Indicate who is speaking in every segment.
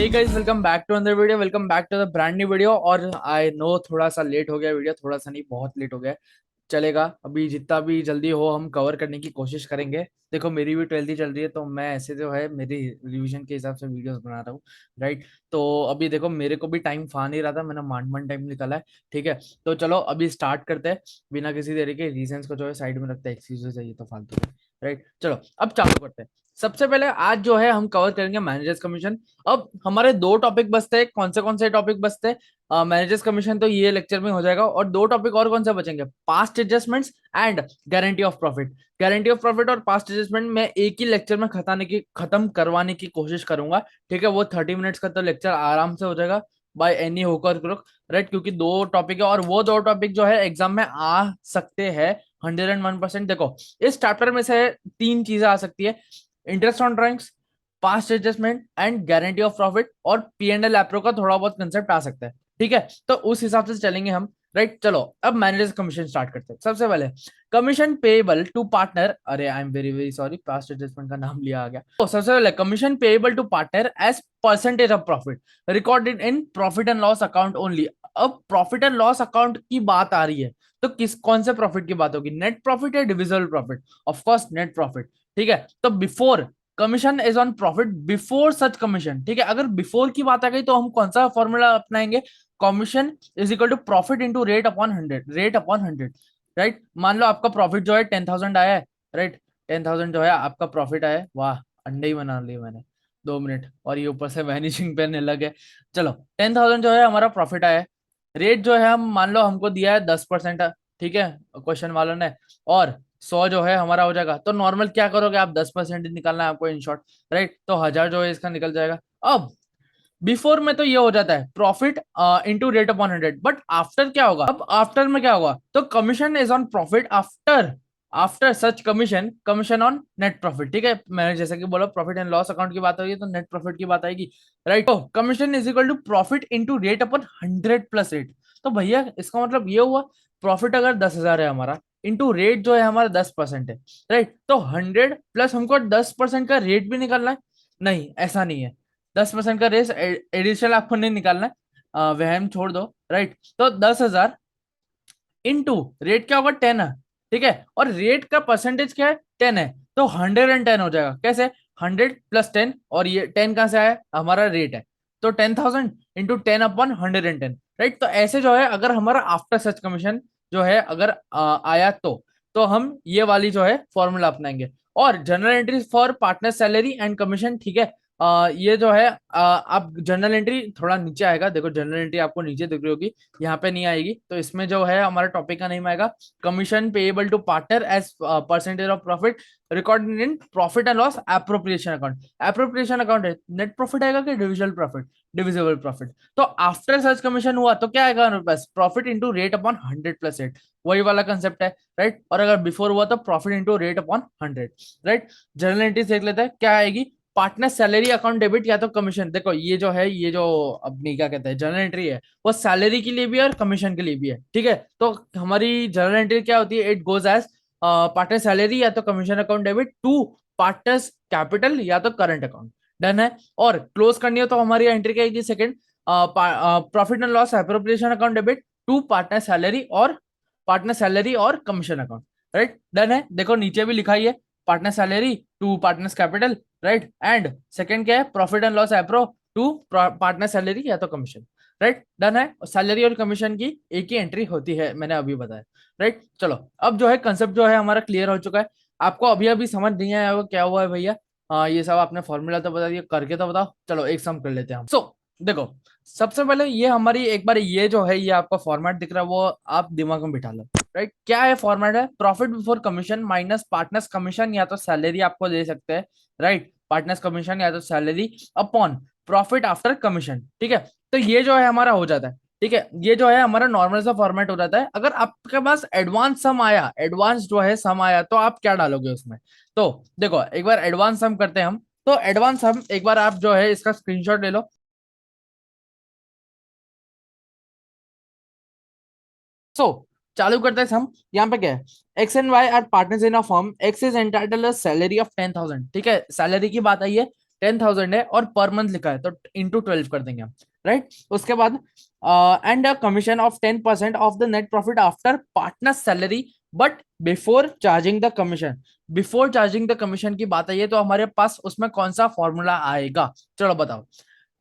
Speaker 1: Hey guys, welcome back to another video. Welcome back to the brand new video. और I no थोड़ा सा late हो गया video, थोड़ा सा नहीं बहुत लेट हो गया है। चलेगा, अभी जितना भी जल्दी हो हम कवर करने की कोशिश करेंगे। देखो, मेरी भी 12th ही चल रही है तो मैं ऐसे जो है मेरी रिवीजन के हिसाब से वीडियोस बना रहा हूँ। राइट। तो अभी देखो, मेरे को भी टाइम फा नहीं रहा था, मैंने मान मान टाइम निकाला है। ठीक है, तो चलो अभी स्टार्ट करते हैं। बिना किसी देरी के रीजंस को जो है साइड में रखते हैं, एक्सक्यूजेस चाहिए तो फालतू में। राइट, चलो अब चालू करते हैं। सबसे पहले आज जो है हम कवर करेंगे मैनेजर्स कमीशन। अब हमारे दो टॉपिक बचते हैं। कौन से टॉपिक बचते हैं? मैनेजर्स कमीशन तो ये लेक्चर में हो जाएगा, और दो टॉपिक और कौन से बचेंगे? Past adjustments and guarantee of profit. Guarantee of profit और पास्ट एडजस्टमेंट मैं एक ही लेक्चर में खत्म करवाने की कोशिश करूंगा। ठीक है, वो 30 मिनट्स का तो लेक्चर आराम से हो जाएगा बाय एनी होकर क्रुक। राइट, क्योंकि दो टॉपिक है और वो दो टॉपिक जो है एग्जाम में आ सकते हैं 101%। देखो, इस चैप्टर में से तीन चीजें आ सकती है: interest on drawings, past adjustment and guarantee of profit, और पी एंड एल एप्रो का थोड़ा बहुत कंसेप्ट आ सकता है। ठीक है, तो उस हिसाब से चलेंगे हम। राइट, चलो अब मैनेजर्स कमीशन स्टार्ट करते हैं। सबसे पहले कमीशन पेएबल टू पार्टनर। अरे I am very very sorry, past adjustment का नाम लिया आ गया। तो सबसे पहले commission payable to partner as percentage of profit recorded in profit and loss account only. अब प्रॉफिट एंड लॉस अकाउंट की बात आ रही है तो कौन से प्रॉफिट की बात होगी? नेट प्रॉफिट या divisible profit? Of course net profit. ठीक है, तो before commission is on profit before such commission. ठीक है, अगर बिफोर की बात आ गई तो हम कौन सा फॉर्मूला अपनाएंगे? Commission is equal to profit into rate upon 100। Rate upon 100। Right, मान लो आपका प्रॉफिट जो है 10,000 आया है। राइट, 10,000 जो है आपका प्रॉफिट आया है। वाह, अंडे ही बना लिए मैंने। 2 मिनट, और ये ऊपर से वैनिशिंग पेन अलग है। चलो, 10,000 जो है हमारा प्रॉफिट आया है। रेट जो है हम मान लो हमको दिया है 10%। ठीक है, क्वेश्चन वालों ने। और 100 जो है हमारा हो जाएगा, तो नॉर्मल क्या करोगे आप? 10% निकालना है आपको इन शॉर्ट। राइट, तो 1,000 जो है इसका निकल जाएगा। अब बिफोर में तो ये हो जाता है profit into rate upon 100, but after क्या होगा? अब आफ्टर में क्या होगा? तो commission is on profit after after such commission, commission on net profit. ठीक है, मैंने जैसे कि बोला प्रॉफिट एंड लॉस अकाउंट की बात होगी तो नेट प्रॉफिट की बात आएगी। राइट, तो commission is equal to profit into rate upon 100 plus rate. तो भैया इसका मतलब ये हुआ, प्रॉफिट अगर 10,000 है हमारा, इंटू रेट जो है हमारा 10% है। राइट, तो 100 प्लस हमको 10% का रेट भी निकालना है। नहीं, ऐसा नहीं है। 10% का रेस एडिशनल आपको नहीं निकालना है। वहम छोड़ दो। राइट, तो 10,000 इंटू रेट क्या होगा? 10 है। ठीक है, और रेट का परसेंटेज क्या है? 10 है। तो 110 हो जाएगा। कैसे? 100 प्लस 10, और ये 10 कहां से आया? हमारा रेट है। तो 10,000 इंटू 10 अपॉन 110। राइट, तो ऐसे जो है अगर हमारा आफ्टर सच कमीशन जो है अगर आया तो हम ये वाली जो है फॉर्मूला अपनाएंगे। और general entry for partner salary and commission. ठीक है, ये जो है आप जनरल एंट्री थोड़ा नीचे आएगा। देखो, जनरल एंट्री आपको नीचे दिख रही होगी, यहाँ पे नहीं आएगी। तो इसमें जो है हमारा टॉपिक का नेम आएगा commission payable to partner as percentage of profit recorded in profit and loss appropriation account. Appropriation account है, नेट प्रॉफिट आएगा कि डिविजिबल प्रॉफिट? Divisible profit. तो आफ्टर सच कमीशन हुआ तो क्या आएगा हमारे पास? Profit into rate upon 100 plus rate. वही वाला कंसेप्ट है। राइट, और अगर बिफोर हुआ तो profit into rate upon 100। Right, general entry देख लेते हैं क्या आएगी। पार्टनर सैलरी अकाउंट डेबिट या तो कमीशन। देखो, ये जो है, ये जो अपनी क्या कहते हैं जनरल एंट्री है, वो सैलरी के लिए भी है और कमीशन के लिए भी है। ठीक है, तो हमारी जनरल एंट्री क्या होती है? It goes as partner salary या तो commission account debit to partners capital या तो करंट अकाउंट। डन है। और क्लोज करनी हो तो हमारी एंट्री क्या आएगी? Second, profit and loss appropriation account debit to partner salary और कमीशन अकाउंट। राइट, डन है। देखो नीचे भी लिखा ही है, partner salary to partners capital. Right, and second क्या है? Profit and loss appro to partner salary या तो कमीशन। राइट, डन है। सैलरी और कमीशन की एक ही एंट्री होती है, मैंने अभी बताया। राइट, चलो अब जो है कंसेप्ट जो है हमारा क्लियर हो चुका है। आपको अभी अभी समझ नहीं आया होगा क्या हुआ है भैया? ये सब आपने फॉर्मूला तो बता दिया, करके तो बताओ। चलो एक सम कर लेते हैं हम। देखो, सबसे पहले ये हमारी एक बार ये जो है ये आपका फॉर्मेट दिख रहा है वो आप दिमाग में बिठा लो। राइट, क्या है फॉर्मेट? है profit before commission minus partners commission या तो सैलरी आपको दे सकते हैं। राइट, पार्टनर्स कमीशन या तो salary upon profit after commission. ठीक है, तो ये जो है हमारा हो जाता है। ठीक है, ये जो है हमारा नॉर्मल सा फॉर्मेट हो जाता है। अगर आपके पास एडवांस सम आया, एडवांस जो है सम आया, तो आप क्या डालोगे उसमें? तो देखो, एक बार एडवांस सम करते हैं हम। तो एडवांस सम एक बार आप जो है इसका स्क्रीनशॉट ले लो। सो चालू करते हैं हम। यहाँ पे क्या है? X and Y are partners in a firm. X is entitled salary of 10,000। ठीक है, सैलरी की बात आई है। 10,000 है और पर मंथ लिखा है तो इंटू 12 कर देंगे हम, राइट। उसके बाद and commission of 10% of the net profit after partner salary but before charging the commission. Before charging the commission की बात आई है तो हमारे पास उसमें कौन सा फॉर्मूला आएगा, चलो बताओ।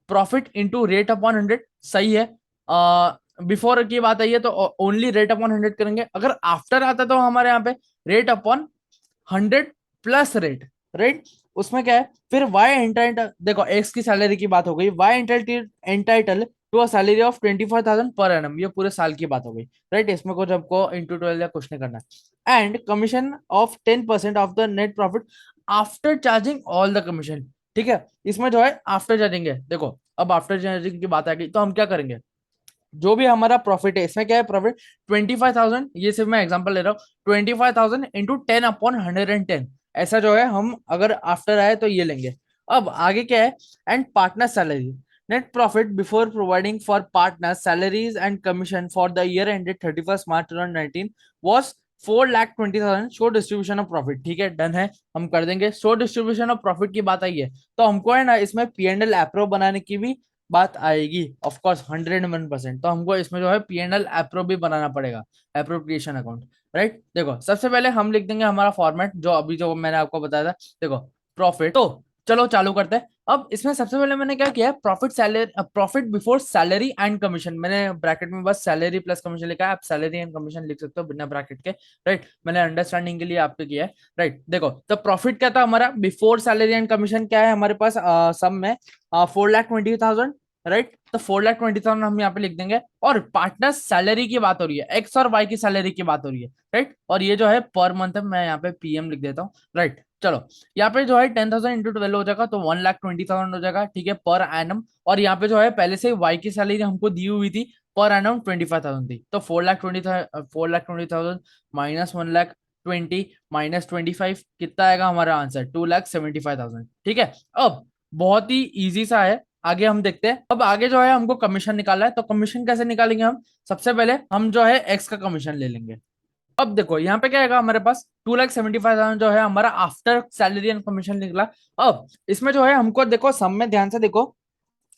Speaker 1: प्रॉफिट इंटू रेट अपॉन 100, सही है। बिफोर की बात आई है तो ओनली रेट अपॉन 100 करेंगे। अगर आफ्टर आता तो हमारे यहाँ पे rate upon 100 plus rate, right. उसमें क्या है फिर वाई एंटाइटल, देखो एक्स की सैलरी की बात हो गई, Y entitle to a salary of 25,000 per annum, ये पूरे साल की बात हो गई, राइट। इसमें कुछ हमको इंटू 12 या कुछ नहीं करना है। And commission of 10% of the net profit after charging all the commission, ठीक है। इसमें जो है आफ्टर चार्जिंग है, देखो अब आफ्टर चार्जिंग की बात आ गई तो हम क्या करेंगे, जो भी हमारा प्रॉफिट है, इसमें क्या है प्रॉफिट 25,000, ये सिर्फ मैं एग्जांपल ले रहा हूँ, 25,000 इंटू 10/110, ऐसा जो है हम अगर आफ्टर आए तो ये लेंगे। अब आगे क्या है, and partner salary net profit before providing for partner salaries and commission for the year ended 31 March 2019 was 4,20,000 show distribution of profit, ठीक है डन है, हम कर देंगे। शो डिस्ट्रीब्यूशन ऑफ प्रॉफिट की बात आई है तो हमको है ना इसमें P&L अप्रूव बनाने की भी बात आएगी, ऑफ कोर्स 101%। तो हमको इसमें जो है P&L अप्रूव भी बनाना पड़ेगा, अप्रोप्रिएशन अकाउंट, राइट। देखो सबसे पहले हम लिख देंगे हमारा फॉर्मेट जो अभी जो मैंने आपको बताया था, देखो प्रॉफिट, तो चलो चालू करते हैं। अब इसमें सबसे पहले मैंने क्या किया, profit salary, profit before salary and commission, मैंने ब्रैकेट में बस सैलरी प्लस कमीशन लिखा है, आप सैलरी एंड कमीशन लिख सकते हो बिना ब्रैकेट के, राइट। मैंने अंडरस्टैंडिंग के लिए आपको किया है, राइट। देखो तो प्रॉफिट क्या था हमारा बिफोर सैलरी एंड कमीशन, क्या है हमारे पास सम में 4,20,000, राइट। तो 4,20,000 हम यहाँ पे लिख देंगे। और पार्टनर सैलरी की बात हो रही है, एक्स और वाई की सैलरी की बात हो रही है, राइट। और ये जो है पर मंथ है, मैं यहाँ पे PM लिख देता हूँ, राइट। चलो यहाँ पे जो है 10,000 इंटू 12 हो जाएगा तो 1,20,000 हो जाएगा, ठीक है, पर एनम। और यहाँ पे जो है पहले से वाई की सैलरी हमको दी हुई थी, पर एनम 25,000 थी, तो 4,20,000 माइनस 1,20,000 माइनस 25 कितना आएगा हमारा आंसर, 2,75,000, ठीक है। अब बहुत ही इजी सा है, आगे हम देखते हैं। अब आगे जो है हमको कमीशन निकालना है, तो कमीशन कैसे निकालेंगे हम, सबसे पहले हम जो है एक्स का कमीशन ले लेंगे। अब देखो यहाँ पे क्या आएगा हमारे पास, 2,75,000 जो है हमारा आफ्टर सैलरी एंड कमीशन निकला। अब इसमें जो है हमको देखो सम में ध्यान से देखो,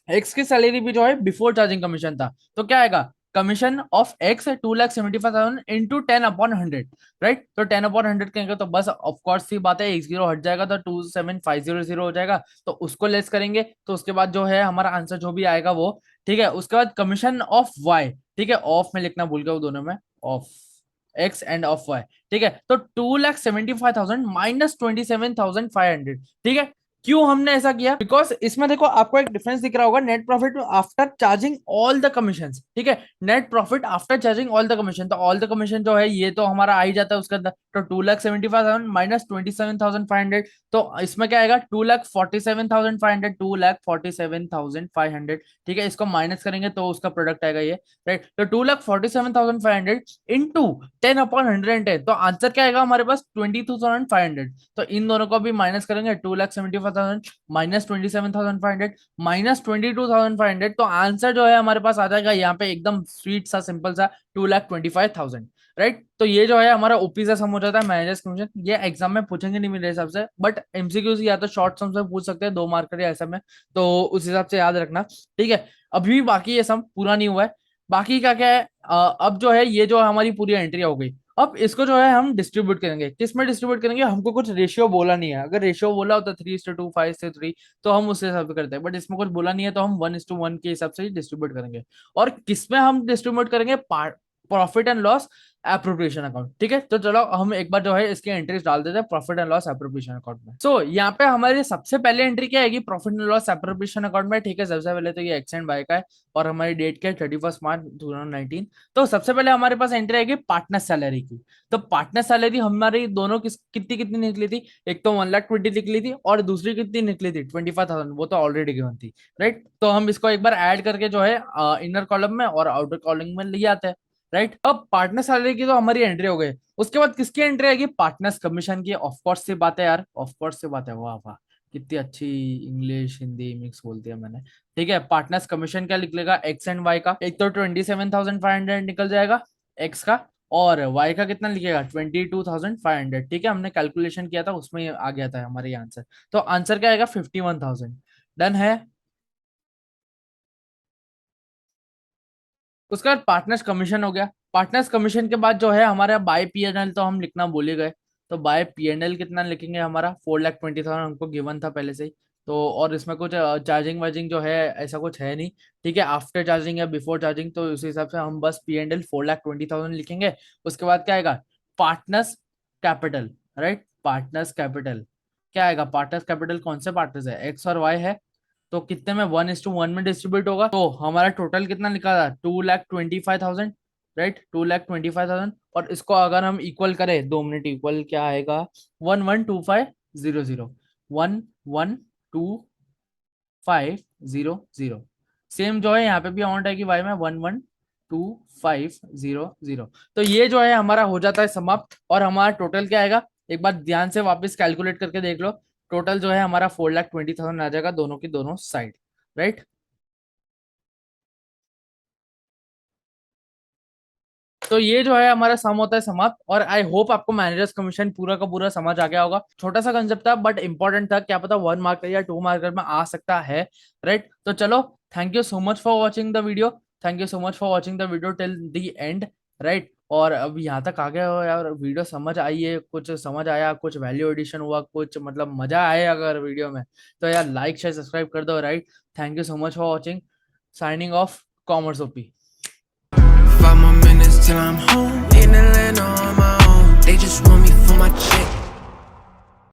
Speaker 1: एक्स की सैलरी भी जो है बिफोर चार्जिंग कमीशन था, तो क्या आएगा, कमीशन ऑफ एक्स है 2,75,000 इंटू 10/100, राइट। तो 10/100 कहेंगे तो बस ऑफ कोर्स सी बात है, एक जीरो हट जाएगा तो 27,500 हो जाएगा, तो उसको लेस करेंगे तो उसके बाद जो है हमारा आंसर जो भी आएगा वो, ठीक है। उसके बाद कमीशन ऑफ वाई, ठीक है, ऑफ में लिखना भूल गया वो दोनों में, of X and of Y, ठीक है। तो 2,75,000 माइनस 27,500, ठीक है। क्यों हमने ऐसा किया, बिकॉज इसमें देखो आपको एक डिफरेंस दिख रहा होगा, net profit after charging all the commission, ठीक है। Net profit after charging all the commission, तो ऑल द कमीशन जो है ये तो हमारा आ ही जाता है उसके अंदर, तो 2,75,000 माइनस 27,500, तो इसमें क्या आएगा 2,47,500, 2,47,500, ठीक है। इसको माइनस करेंगे तो उसका प्रोडक्ट आएगा ये, राइट। तो 2,47,500 इंटू 10/110, तो आंसर क्या आएगा हमारे पास 22,500। तो इन दोनों को भी माइनस करेंगे, 2,75,000 माइनस 27,500 माइनस 22,500, तो आंसर जो है हमारे पास आ जाएगा यहाँ पे एकदम स्वीट सा सिंपल सा 2,25,000, राइट। तो ये जो है हमारा ओपी सा सम हो जाता है, मैनेजर्स कमीशन। ये एग्जाम में पूछेंगे नहीं मेरे हिसाब से, बट एमसीक्यूज या तो शॉर्ट सम से पूछ सकते हैं, 2 मार्कर या ऐसा में, तो उस हिसाब से याद रखना, ठीक है। अभी भी बाकी ये सम पूरा नहीं हुआ है, बाकी क्या क्या है, अब जो है ये जो हमारी पूरी एंट्री हो गई। अब इसको जो है हम डिस्ट्रीब्यूट करेंगे, किस में डिस्ट्रीब्यूट करेंगे, हमको कुछ रेशियो बोला नहीं है, अगर रेशियो बोला होता 3:2 5:3 तो हम उस हिसाब से करते हैं, बट इसमें कुछ बोला नहीं है तो हम 1:1 के हिसाब से ही डिस्ट्रीब्यूट करेंगे। और किसमें हम डिस्ट्रीब्यूट करेंगे, profit and loss appropriation account, ठीक है। तो चलो हम एक बार जो है इसके एंट्रीज डाल देते हैं profit and loss appropriation account में। सो यहाँ पे हमारी सबसे पहले एंट्री क्या आएगी profit and loss appropriation account में, ठीक है। सबसे पहले तो ये एक्स एंड वाई का है और हमारी डेट क्या है 31 मार्च 2019। तो सबसे पहले हमारे पास एंट्री आएगी पार्टनर सैलरी की। तो पार्टनर सैलरी हमारी दोनों कितनी कितनी निकली थी, एक तो 1,20,000 निकली थी और दूसरी कितनी निकली थी 25,000, वो तो ऑलरेडी गिवन थी, राइट। तो हम इसको एक बार ऐड करके जो है इनर कॉलम में और आउटर कॉलम में ले आते हैं, राइट। अब पार्टनर सैलरी की तो हमारी एंट्री हो गई, उसके बाद किसकी एंट्री आएगी, पार्टनर्स कमीशन की। ऑफ कोर्स से बात है यार, ऑफ कोर्स से बात है, वाह वाह कितनी अच्छी इंग्लिश हिंदी मिक्स बोल दिया मैंने, ठीक है। पार्टनर्स कमीशन क्या निकलेगा, एक्स एंड वाई का, एक तो 27,500 निकल जाएगा एक्स का, और y का कितना लिखेगा 22,500। ठीक है, हमने कैलकुलेशन किया था उसमें आ गया था हमारे आंसर। तो आंसर क्या आएगा 51,000। डन है। उसके बाद पार्टनर्स कमीशन हो गया। पार्टनर्स कमीशन के बाद जो है हमारा बाय पीएनएल तो हम लिखना भूल ही गए। तो बाय पीएनएल कितना लिखेंगे, हमारा 4,20,000 हमको गिवन था पहले से ही। तो और इसमें कुछ चार्जिंग वार्जिंग जो है ऐसा कुछ है नहीं। ठीक है, आफ्टर चार्जिंग या बिफोर चार्जिंग, तो उस हिसाब से हम बस पीएनएल 4,20,000 लिखेंगे। उसके बाद क्या आएगा, partners capital. Right, partners capital क्या आएगा, पार्टनर्स कैपिटल कौन से पार्टनर्स है, एक्स और वाई है। तो कितने में 1:1 में डिस्ट्रीब्यूट होगा, तो हमारा टोटल कितना लिखा था 2,25,000। राइट, 2,25,000। और इसको अगर हम इक्वल करें, 2 मिनट, इक्वल क्या आएगा 112500, 112500। सेम जो है यहाँ पे भी अमाउंट है कि वाई में 112500। तो ये जो है हमारा हो जाता है समाप्त। और हमारा टोटल क्या आएगा, एक बार ध्यान से वापस कैलकुलेट करके देख लो। टोटल जो है हमारा 4,20,000 आ जाएगा दोनों की दोनों साइड। राइट, तो ये जो है हमारा सम होता है समाप्त। और आई होप आपको मैनेजर्स कमीशन पूरा का पूरा समझ आ गया होगा। छोटा सा कंसेप्ट था बट इंपॉर्टेंट था, क्या पता 1 मार्कर या 2 मार्कर में आ सकता है। राइट, तो चलो, thank you so much for watching the video. Thank you so much for watching the video till the end. Right, और अब यहाँ तक आ गए हो यार, वीडियो समझ आई है, कुछ समझ आया, कुछ वैल्यू एडिशन हुआ, कुछ मतलब मजा आए अगर वीडियो में, तो यार लाइक शेयर सब्सक्राइब कर दो। Right, thank you so much for watching. Signing off, commerce OP.
Speaker 2: 5 more minutes till I'm home in Atlanta on my own. They just want me for my check.